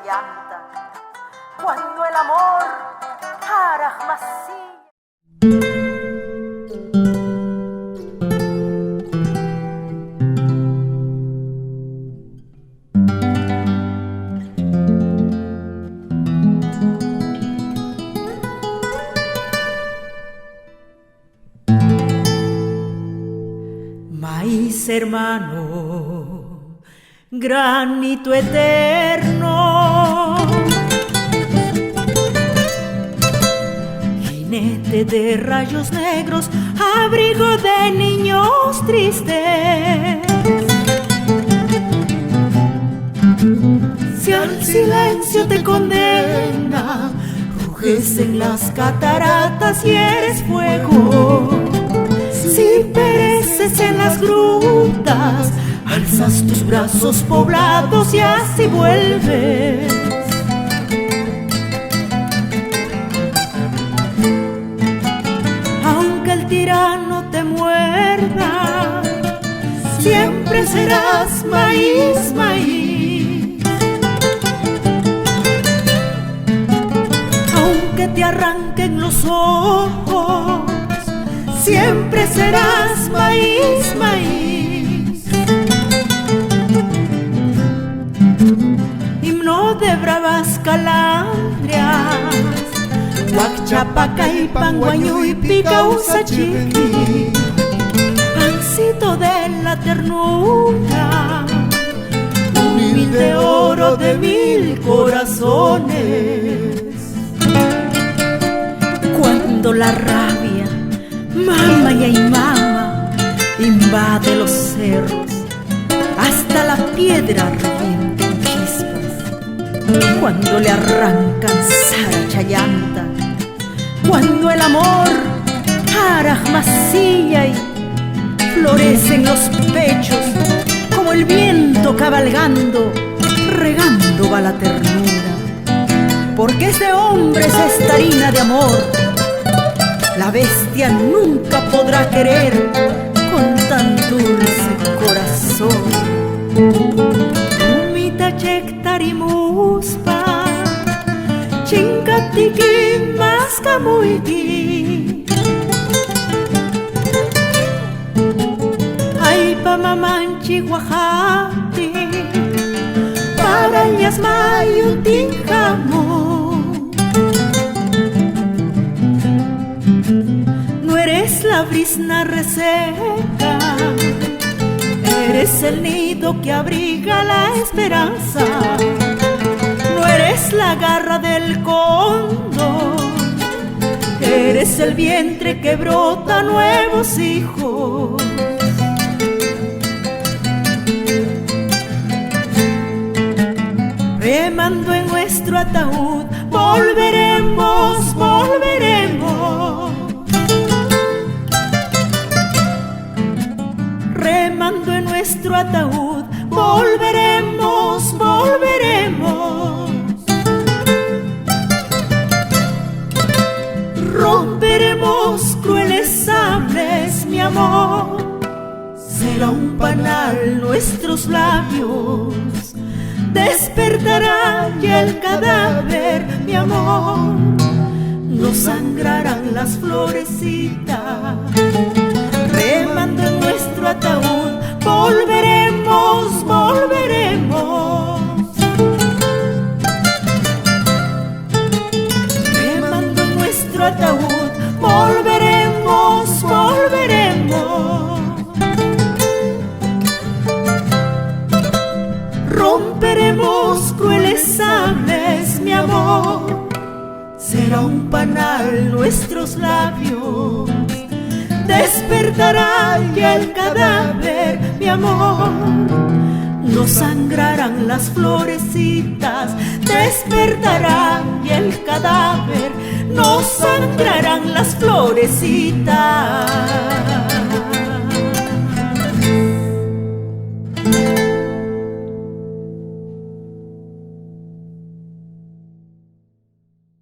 chayanta. Cuando el amor carajmasilla. Maíz hermano, granito eterno, jinete de rayos negros, abrigo de niños tristes. Si al silencio te condena, ruges en las cataratas y eres fuego. Si pereces en las grutas, alzas tus brazos poblados y así vuelves. Aunque el tirano te muerda, siempre serás maíz, maíz. Aunque te arranquen los ojos, siempre serás maíz, maíz. Himno de bravas calandrias, Huacchapaca y Panguañú y Picausa Chiqui, pancito de la ternura, humilde oro de 1000 corazones. Cuando la rabia mama y ay mama, invade los cerros, hasta la piedra revienta en chispas. Cuando le arrancan Sara chayanta, cuando el amor carajmasilla y florece en los pechos, como el viento cabalgando, regando va la ternura. Porque es de hombres esta harina de amor, la bestia nunca podrá querer con tan dulce corazón. Umita chectarimuspa, chincatiki mascamuiti. Ay pa mamanchi guajati, para ellas mayutinjamo. Eres la brisna reseca, eres el nido que abriga la esperanza. No eres la garra del cóndor, eres el vientre que brota nuevos hijos. Remando en nuestro ataúd, volveremos, volveremos. Remando en nuestro ataúd, volveremos, volveremos. Romperemos crueles sables, mi amor. Será un panal nuestros labios, despertará ya el cadáver, mi amor. No sangrarán las florecitas. Remando en nuestro ataúd, volveremos, volveremos. Remando en nuestro ataúd, volveremos, volveremos. Romperemos crueles sables, mi amor. Será un panal nuestros labios, despertará ya el cadáver, mi amor. No sangrarán las florecitas, despertará ya el cadáver. No sangrarán las florecitas.